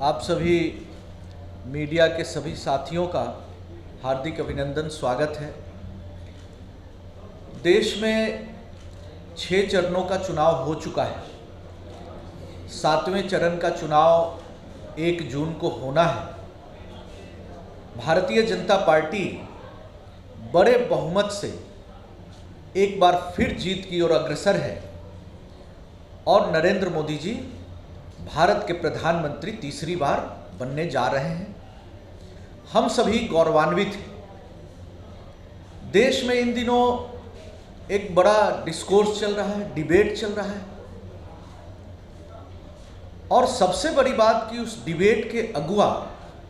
आप सभी मीडिया के सभी साथियों का हार्दिक अभिनंदन, स्वागत है। देश में 6 चरणों का चुनाव हो चुका है। 7वें चरण का चुनाव 1 जून को होना है। भारतीय जनता पार्टी बड़े बहुमत से एक बार फिर जीत की ओर अग्रसर है और नरेंद्र मोदी जी भारत के प्रधानमंत्री तीसरी बार बनने जा रहे हैं। हम सभी गौरवान्वित हैं। देश में इन दिनों एक बड़ा डिस्कोर्स चल रहा है, डिबेट चल रहा है और सबसे बड़ी बात कि उस डिबेट के अगुवा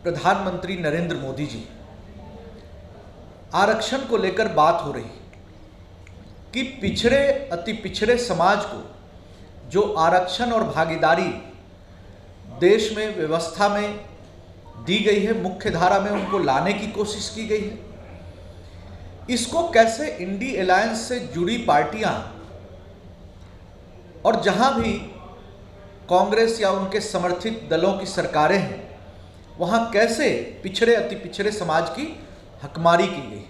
प्रधानमंत्री नरेंद्र मोदी जी। आरक्षण को लेकर बात हो रही है कि पिछड़े अति पिछड़े समाज को जो आरक्षण और भागीदारी देश में व्यवस्था में दी गई है, मुख्य धारा में उनको लाने की कोशिश की गई है। इसको कैसे इंडी अलायंस से जुड़ी पार्टियां और जहां भी कांग्रेस या उनके समर्थित दलों की सरकारें हैं, वहां कैसे पिछड़े अति पिछड़े समाज की हकमारी की गई।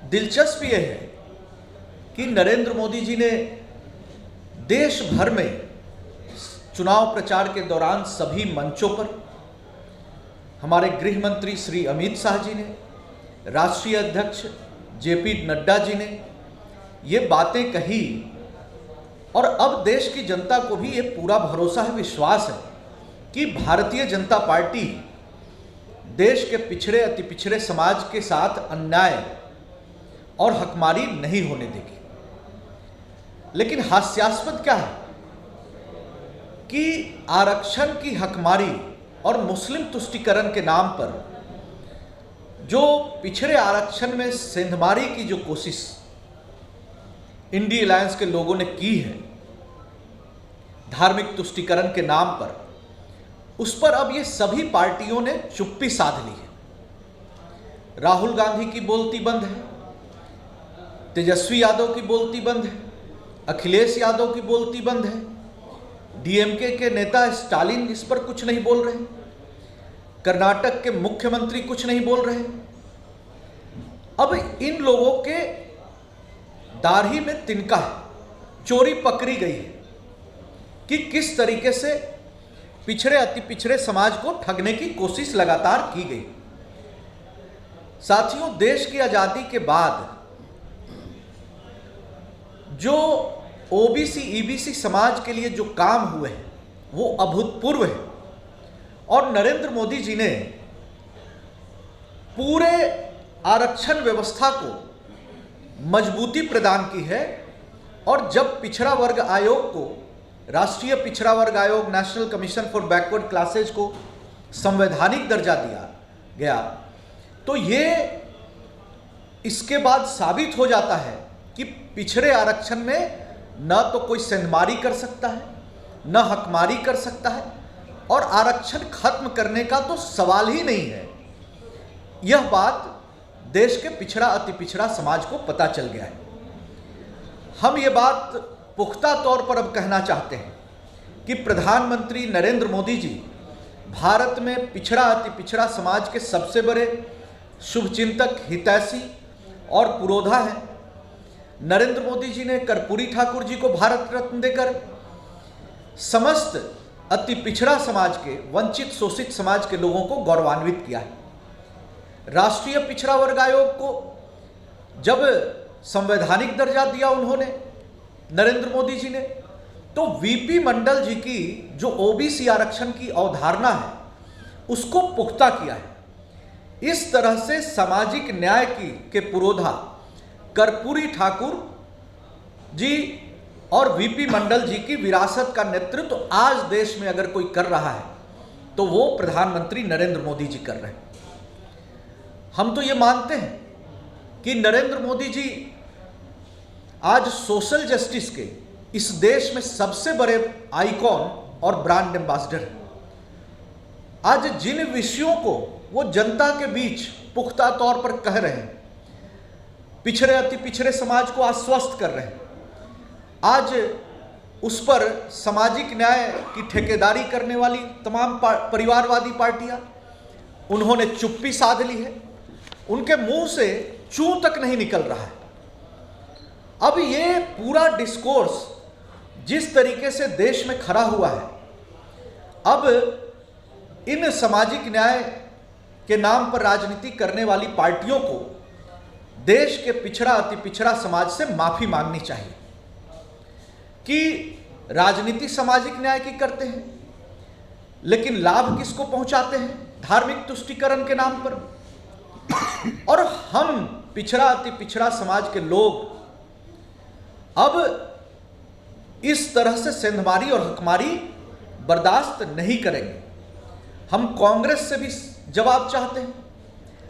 दिलचस्प यह है कि नरेंद्र मोदी जी ने देश भर में चुनाव प्रचार के दौरान सभी मंचों पर, हमारे गृह मंत्री श्री अमित शाह जी ने, राष्ट्रीय अध्यक्ष जेपी नड्डा जी ने ये बातें कही और अब देश की जनता को भी ये पूरा भरोसा है, विश्वास है कि भारतीय जनता पार्टी देश के पिछड़े अति पिछड़े समाज के साथ अन्याय और हकमारी नहीं होने देगी। लेकिन हास्यास्पद क्या है कि आरक्षण की हकमारी और मुस्लिम तुष्टीकरण के नाम पर जो पिछड़े आरक्षण में सेंधमारी की जो कोशिश इंडी अलायंस के लोगों ने की है धार्मिक तुष्टीकरण के नाम पर, उस पर अब ये सभी पार्टियों ने चुप्पी साध ली है। राहुल गांधी की बोलती बंद है, तेजस्वी यादव की बोलती बंद है, अखिलेश यादव की बोलती बंद है, डीएमके के नेता स्टालिन इस पर कुछ नहीं बोल रहे, कर्नाटक के मुख्यमंत्री कुछ नहीं बोल रहे। अब इन लोगों के दाढ़ी में तिनका है, चोरी पकड़ी गई है कि किस तरीके से पिछड़े अति पिछड़े समाज को ठगने की कोशिश लगातार की गई। साथियों, देश की आजादी के बाद जो ओबीसी ईबीसी समाज के लिए जो काम हुए हैं वो अभूतपूर्व है और नरेंद्र मोदी जी ने पूरे आरक्षण व्यवस्था को मजबूती प्रदान की है। और जब पिछड़ा वर्ग आयोग को, राष्ट्रीय पिछड़ा वर्ग आयोग, national commission for backward classes को संवैधानिक दर्जा दिया गया, तो ये इसके बाद साबित हो जाता है कि पिछड़े आरक्षण में न तो कोई सेंधमारी कर सकता है, न हकमारी कर सकता है और आरक्षण खत्म करने का तो सवाल ही नहीं है। यह बात देश के पिछड़ा अति पिछड़ा समाज को पता चल गया है। हम ये बात पुख्ता तौर पर अब कहना चाहते हैं कि प्रधानमंत्री नरेंद्र मोदी जी भारत में पिछड़ा अति पिछड़ा समाज के सबसे बड़े शुभचिंतक, हितैषी और पुरोधा हैं। नरेंद्र मोदी जी ने कर्पूरी ठाकुर जी को भारत रत्न देकर समस्त अति पिछड़ा समाज के, वंचित शोषित समाज के लोगों को गौरवान्वित किया है। राष्ट्रीय पिछड़ा वर्ग आयोग को जब संवैधानिक दर्जा दिया उन्होंने, नरेंद्र मोदी जी ने, तो वीपी मंडल जी की जो ओबीसी आरक्षण की अवधारणा है उसको पुख्ता किया है। इस तरह से सामाजिक न्याय के पुरोधा कर्पूरी ठाकुर जी और वीपी मंडल जी की विरासत का नेतृत्व तो आज देश में अगर कोई कर रहा है तो वो प्रधानमंत्री नरेंद्र मोदी जी कर रहे हैं। हम तो ये मानते हैं कि नरेंद्र मोदी जी आज सोशल जस्टिस के इस देश में सबसे बड़े आइकॉन और ब्रांड एम्बेसडर हैं। आज जिन विषयों को वो जनता के बीच पुख्ता तौर पर कह रहे हैं, पिछड़े अति पिछड़े समाज को आश्वस्त कर रहे हैं, आज उस पर सामाजिक न्याय की ठेकेदारी करने वाली तमाम परिवारवादी पार्टियां, उन्होंने चुप्पी साध ली है। उनके मुंह से चू तक नहीं निकल रहा है। अब ये पूरा डिस्कोर्स जिस तरीके से देश में खड़ा हुआ है, अब इन सामाजिक न्याय के नाम पर राजनीति करने वाली पार्टियों को देश के पिछड़ा अति पिछड़ा समाज से माफी मांगनी चाहिए कि राजनीति सामाजिक न्याय की करते हैं, लेकिन लाभ किसको पहुंचाते हैं? धार्मिक तुष्टीकरण के नाम पर। और हम पिछड़ा अति पिछड़ा समाज के लोग अब इस तरह से सेंधमारी और हकमारी बर्दाश्त नहीं करेंगे। हम कांग्रेस से भी जवाब चाहते हैं,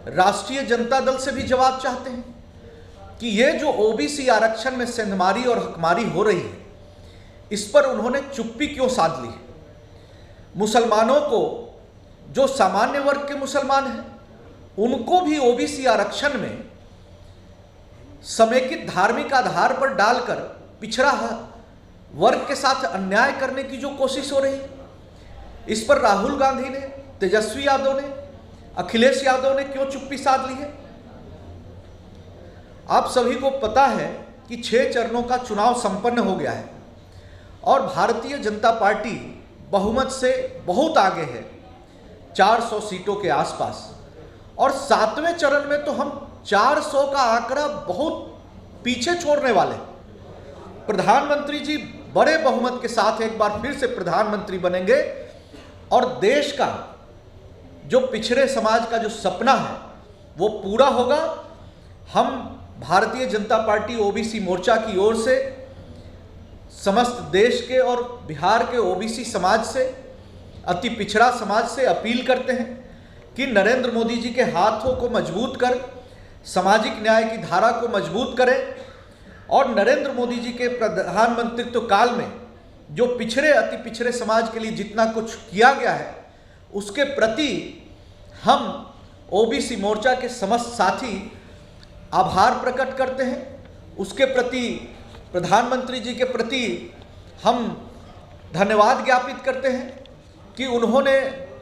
राष्ट्रीय जनता दल से भी जवाब चाहते हैं कि ये जो ओबीसी आरक्षण में सेंधमारी और हकमारी हो रही है, इस पर उन्होंने चुप्पी क्यों साध ली है? मुसलमानों को, जो सामान्य वर्ग के मुसलमान हैं, उनको भी ओबीसी आरक्षण में समेकित धार्मिक आधार पर डालकर पिछड़ा वर्ग के साथ अन्याय करने की जो कोशिश हो रही है, इस पर राहुल गांधी ने, तेजस्वी यादव ने, अखिलेश यादव ने क्यों चुप्पी साध ली है? आप सभी को पता है कि 6 चरणों का चुनाव संपन्न हो गया है और भारतीय जनता पार्टी बहुमत से बहुत आगे है, 400 सीटों के आसपास। और 7वें चरण में तो हम 400 का आंकड़ा बहुत पीछे छोड़ने वाले। प्रधानमंत्री जी बड़े बहुमत के साथ एक बार फिर से प्रधानमंत्री बनेंगे और देश का जो पिछड़े समाज का जो सपना है वो पूरा होगा। हम भारतीय जनता पार्टी ओबीसी मोर्चा की ओर से समस्त देश के और बिहार के ओबीसी समाज से, अति पिछड़ा समाज से अपील करते हैं कि नरेंद्र मोदी जी के हाथों को मजबूत कर सामाजिक न्याय की धारा को मजबूत करें और नरेंद्र मोदी जी के प्रधानमंत्रित्व काल में जो पिछड़े अति पिछड़े समाज के लिए जितना कुछ किया गया है, उसके प्रति हम ओबीसी मोर्चा के समस्त साथी आभार प्रकट करते हैं। उसके प्रति, प्रधानमंत्री जी के प्रति हम धन्यवाद ज्ञापित करते हैं कि उन्होंने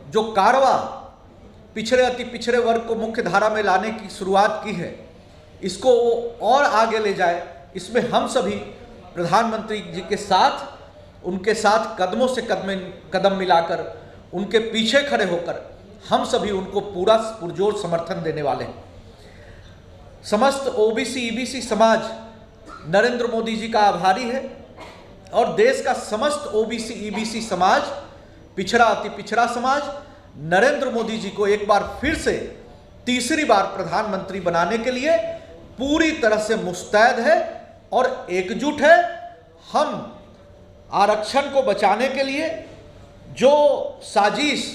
जो कारवा पिछड़े अति पिछड़े वर्ग को मुख्य धारा में लाने की शुरुआत की है, इसको वो और आगे ले जाए। इसमें हम सभी प्रधानमंत्री जी के साथ, उनके साथ कदमों से कदम मिलाकर, उनके पीछे खड़े होकर हम सभी उनको पूरा पुरजोर समर्थन देने वाले हैं। समस्त ओबीसी ईबीसी समाज नरेंद्र मोदी जी का आभारी है और देश का समस्त ओबीसी ईबीसी समाज, पिछड़ा अति पिछड़ा समाज, नरेंद्र मोदी जी को एक बार फिर से तीसरी बार प्रधानमंत्री बनाने के लिए पूरी तरह से मुस्तैद है और एकजुट है। हम आरक्षण को बचाने के लिए जो साजिश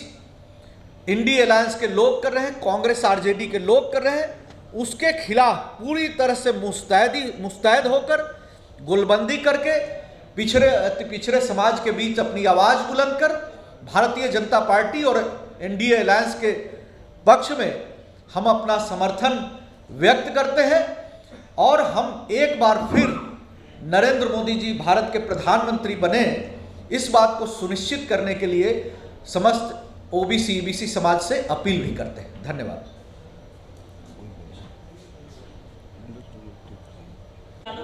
इंडी अलायंस के लोग कर रहे हैं, कांग्रेस आरजेडी के लोग कर रहे हैं, उसके खिलाफ पूरी तरह से मुस्तैद होकर, गुलबंदी करके, पिछड़े अति पिछड़े समाज के बीच अपनी आवाज़ बुलंद कर भारतीय जनता पार्टी और एनडीए अलायंस के पक्ष में हम अपना समर्थन व्यक्त करते हैं। और हम एक बार फिर नरेंद्र मोदी जी भारत के प्रधानमंत्री बने, इस बात को सुनिश्चित करने के लिए समस्त ओबीसी ईबीसी समाज से अपील भी करते हैं। धन्यवाद।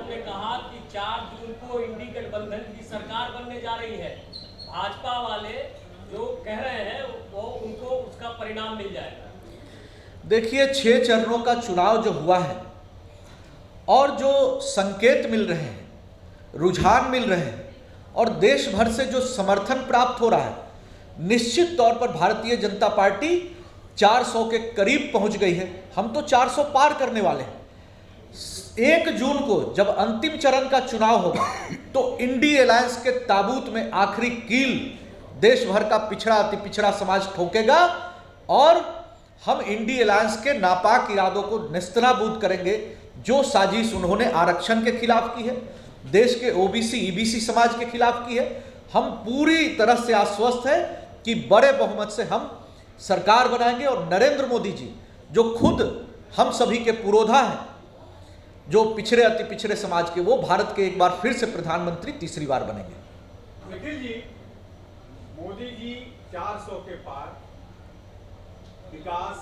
ने कहा कि 4 जून को इंडी गठबंधन की सरकार बनने जा रही है। भाजपा वाले जो कह रहे हैं वो उनको उसका परिणाम मिल जाएगा। देखिए, 6 चरणों का चुनाव जो हुआ है और जो संकेत मिल रहे हैं, रुझान मिल रहे हैं और देश भर से जो समर्थन प्राप्त हो रहा है, निश्चित तौर पर भारतीय जनता पार्टी 400 के करीब पहुंच गई है। हम तो 400 पार करने वाले हैं। 1 जून को जब अंतिम चरण का चुनाव होगा तो इंडी अलायंस के ताबूत में आखिरी कील देश भर का पिछड़ा अति पिछड़ा समाज ठोकेगा और हम इंडी अलायंस के नापाक इरादों को नेस्तनाबूद करेंगे। जो साजिश उन्होंने आरक्षण के खिलाफ की है, देश के ओबीसी ईबीसी समाज के खिलाफ की है, हम पूरी तरह से आश्वस्त हैं कि बड़े बहुमत से हम सरकार बनाएंगे और नरेंद्र मोदी जी, जो खुद हम सभी के पुरोधा हैं, जो पिछड़े अति पिछड़े समाज के, वो भारत के एक बार फिर से प्रधानमंत्री तीसरी बार बनेंगे। निखिल जी, मोदी जी 400 के पार विकास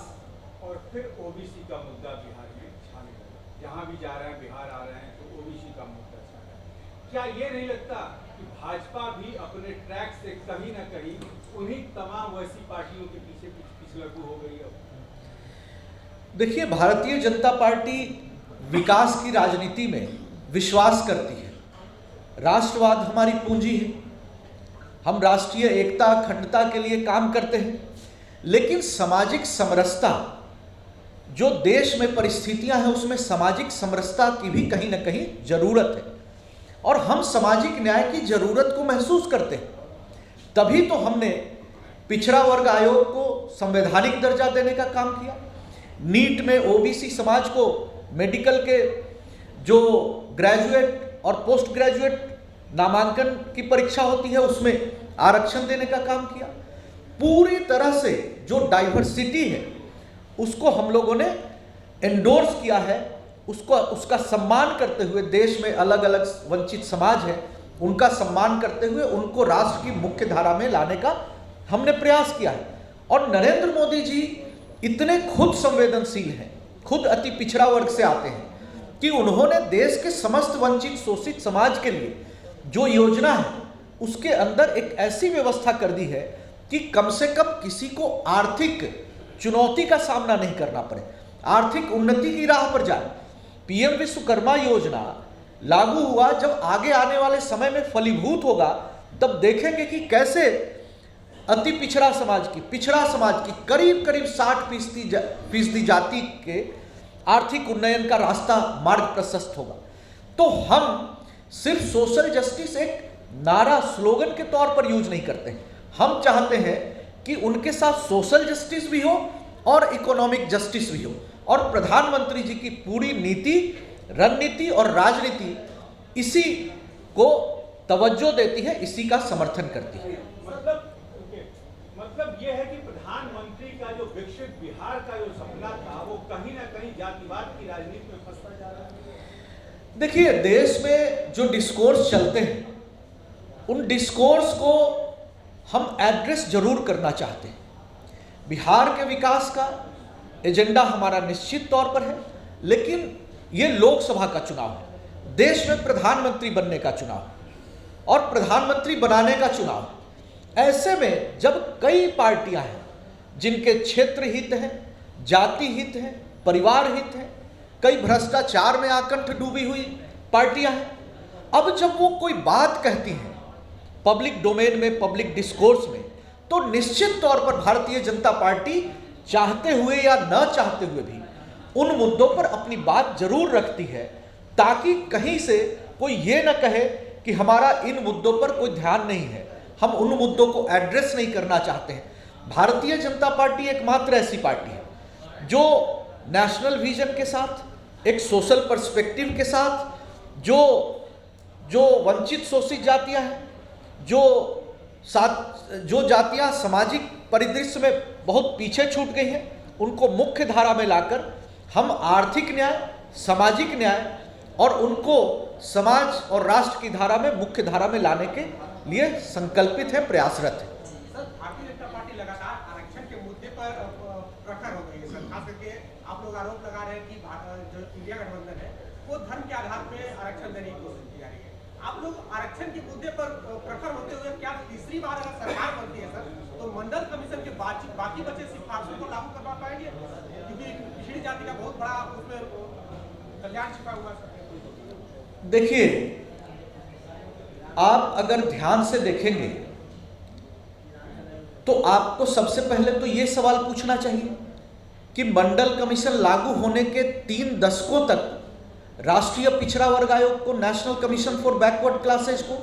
और फिर ओबीसी का मुद्दा बिहार में छाने लगा। जहां भी जा रहे हैं, बिहार आ रहे हैं तो ओबीसी का मुद्दा छा रहा है। क्या ये नहीं लगता कि भाजपा भी अपने ट्रैक से कहीं ना कहीं उन्हीं तमाम वैसी पार्टियों के पीछे पिछलग्गू हो गई है? देखिए, भारतीय जनता पार्टी विकास की राजनीति में विश्वास करती है। राष्ट्रवाद हमारी पूंजी है। हम राष्ट्रीय एकता अखंडता के लिए काम करते हैं, लेकिन सामाजिक समरसता, जो देश में परिस्थितियां हैं उसमें सामाजिक समरसता की भी कहीं ना कहीं जरूरत है, और हम सामाजिक न्याय की जरूरत को महसूस करते हैं। तभी तो हमने पिछड़ा वर्ग आयोग को संवैधानिक दर्जा देने का काम किया। नीट में ओबीसी समाज को मेडिकल के जो ग्रेजुएट और पोस्ट ग्रेजुएट नामांकन की परीक्षा होती है उसमें आरक्षण देने का काम किया। पूरी तरह से जो डाइवर्सिटी है उसको हम लोगों ने एंडोर्स किया है, उसका सम्मान करते हुए, देश में अलग अलग वंचित समाज है उनका सम्मान करते हुए उनको राष्ट्र की मुख्य धारा में लाने का हमने प्रयास किया है। और नरेंद्र मोदी जी इतने खुद संवेदनशील हैं, खुद अति पिछड़ा वर्ग से आते हैं कि उन्होंने देश के समस्त वंचित शोषित समाज के लिए जो योजना है उसके अंदर एक ऐसी व्यवस्था कर दी है कि कम से कम किसी को आर्थिक चुनौती का सामना नहीं करना पड़े, आर्थिक उन्नति की राह पर जाए। पीएम विश्वकर्मा योजना लागू हुआ, जब आगे आने वाले समय में फलीभूत होगा तब देखेंगे कि कैसे अति पिछड़ा समाज की करीब करीब 60% जाति के आर्थिक उन्नयन का रास्ता मार्ग प्रशस्त होगा। तो हम सिर्फ सोशल जस्टिस एक नारा स्लोगन के तौर पर यूज नहीं करते हैं, हम चाहते हैं कि उनके साथ सोशल जस्टिस भी हो और इकोनॉमिक जस्टिस भी हो। और प्रधानमंत्री जी की पूरी नीति, रणनीति और राजनीति इसी को तवज्जो देती है, इसी का समर्थन करती है। मतलब यह है कि प्रधानमंत्री का जो विकसित बिहार का जो सपना था वो कहीं ना कहीं जातिवाद की राजनीति में फंसता जा रहा है। देखिए, देश में जो डिस्कोर्स चलते हैं उन डिस्कोर्स को हम एड्रेस जरूर करना चाहते हैं। बिहार के विकास का एजेंडा हमारा निश्चित तौर पर है, लेकिन ये लोकसभा का चुनाव है, देश में प्रधानमंत्री बनने का चुनाव और प्रधानमंत्री बनाने का चुनाव। ऐसे में जब कई पार्टियां हैं जिनके क्षेत्र हित हैं, जाति हित हैं, परिवार हित हैं, कई भ्रष्टाचार में आकंठ डूबी हुई पार्टियां हैं, अब जब वो कोई बात कहती हैं पब्लिक डोमेन में, पब्लिक डिस्कोर्स में, तो निश्चित तौर पर भारतीय जनता पार्टी चाहते हुए या न चाहते हुए भी उन मुद्दों पर अपनी बात जरूर रखती है, ताकि कहीं से कोई ये न कहे कि हमारा इन मुद्दों पर कोई ध्यान नहीं है, हम उन मुद्दों को एड्रेस नहीं करना चाहते हैं। भारतीय जनता पार्टी एकमात्र ऐसी पार्टी है जो नेशनल विजन के साथ, एक सोशल पर्सपेक्टिव के साथ, जो वंचित शोषित जातियां हैं, जो जातियां सामाजिक परिदृश्य में बहुत पीछे छूट गई हैं, उनको मुख्य धारा में लाकर हम आर्थिक न्याय, सामाजिक न्याय और उनको समाज और राष्ट्र की धारा में, मुख्य धारा में लाने के लिए संकल्पित है, प्रयासरत है। सर, भारतीय जनता पार्टी लगातार आरक्षण के मुद्दे पर प्रखर हो गई है सर। खास करके आप लोग आरोप लगा रहे हैं कि जो इंडिया गठबंधन है वो धर्म के आधार पर आरक्षण देने की कोशिश की जा रही है। आप लोग आरक्षण के मुद्दे पर प्रखर होते हुए क्या तीसरी बार अगर सरकार बनती है सर तो मंडल कमीशन के बाकी बचे सिफारिशों को लागू करवा पाएंगे? क्योंकि पिछड़ी जाति का बहुत बड़ा उसमें कल्याण छिपा हुआ है। देखिए, आप अगर ध्यान से देखेंगे तो आपको सबसे पहले तो यह सवाल पूछना चाहिए कि मंडल कमीशन लागू होने के 3 दशकों तक राष्ट्रीय पिछड़ा वर्ग आयोग को, national commission for backward classes को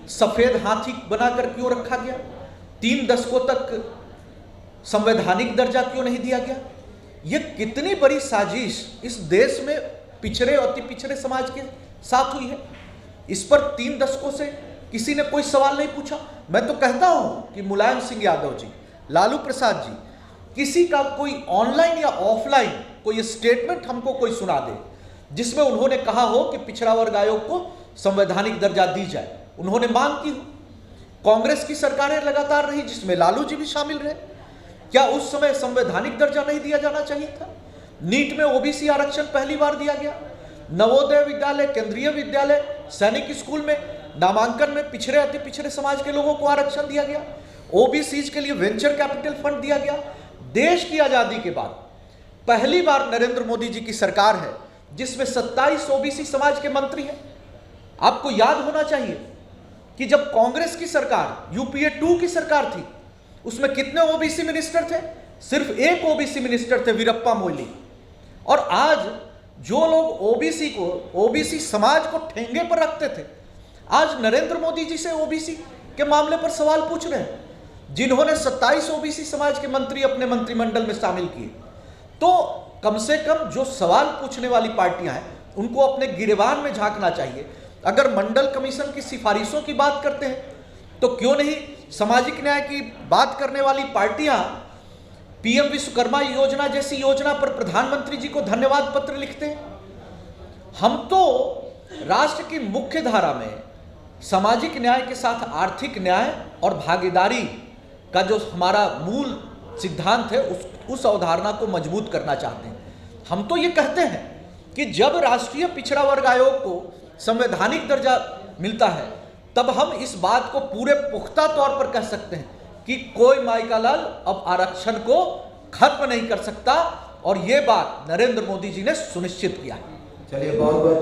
सफेद हाथी बनाकर क्यों रखा गया? 3 दशकों तक संवैधानिक दर्जा क्यों नहीं दिया गया? यह कितनी बड़ी साजिश इस देश में पिछड़े और अति पिछड़े समाज के साथ हुई है। इस पर 3 दशकों से किसी ने कोई सवाल नहीं पूछा। मैं तो कहता हूं कि मुलायम सिंह यादव जी, लालू प्रसाद जी, किसी का कोई ऑनलाइन या ऑफलाइन कोई स्टेटमेंट हमको कोई सुना दे जिसमें उन्होंने कहा हो कि पिछड़ा वर्ग आयोग को संवैधानिक दर्जा दी जाए, उन्होंने मांग की हो। कांग्रेस की सरकारें लगातार रही जिसमें लालू जी भी शामिल रहे। क्या उस समय संवैधानिक दर्जा नहीं दिया जाना चाहिए था? नीट में ओबीसी आरक्षण पहली बार दिया गया। नवोदय विद्यालय, केंद्रीय विद्यालय, सैनिक स्कूल में नामांकन में पिछड़े अति पिछड़े समाज के लोगों को आरक्षण दिया गया। ओबीसी के लिए वेंचर कैपिटल फंड दिया गया। देश की आजादी के बाद पहली बार नरेंद्र मोदी जी की सरकार है जिसमें 27 ओबीसी समाज के मंत्री हैं। आपको याद होना चाहिए कि जब कांग्रेस की सरकार, यूपीए 2 की सरकार थी, उसमें कितने ओबीसी मिनिस्टर थे? सिर्फ एक ओबीसी मिनिस्टर थे, वीरप्पा मोइली। और आज जो लोग ओबीसी समाज को ठेंगे पर रखते थे, आज नरेंद्र मोदी जी से ओबीसी के मामले पर सवाल पूछ रहे हैं, जिन्होंने 27 ओबीसी समाज के मंत्री अपने मंत्रिमंडल में शामिल किए। तो कम से कम जो सवाल पूछने वाली पार्टियां हैं उनको अपने गिरेबान में झांकना चाहिए। अगर मंडल कमीशन की सिफारिशों की बात करते हैं तो क्यों नहीं सामाजिक न्याय की बात करने वाली पार्टियां पीएम विश्वकर्मा योजना जैसी योजना पर प्रधानमंत्री जी को धन्यवाद पत्र लिखते हैं। हम तो राष्ट्र की मुख्य धारा में सामाजिक न्याय के साथ आर्थिक न्याय और भागीदारी का जो हमारा मूल सिद्धांत है उस अवधारणा को मजबूत करना चाहते हैं। हम तो ये कहते हैं कि जब राष्ट्रीय पिछड़ा वर्ग आयोग को संवैधानिक दर्जा मिलता है तब हम इस बात को पूरे पुख्ता तौर पर कह सकते हैं कि कोई माइका लाल अब आरक्षण को खत्म नहीं कर सकता, और ये बात नरेंद्र मोदी जी ने सुनिश्चित किया है। चलिए बहुत बहुत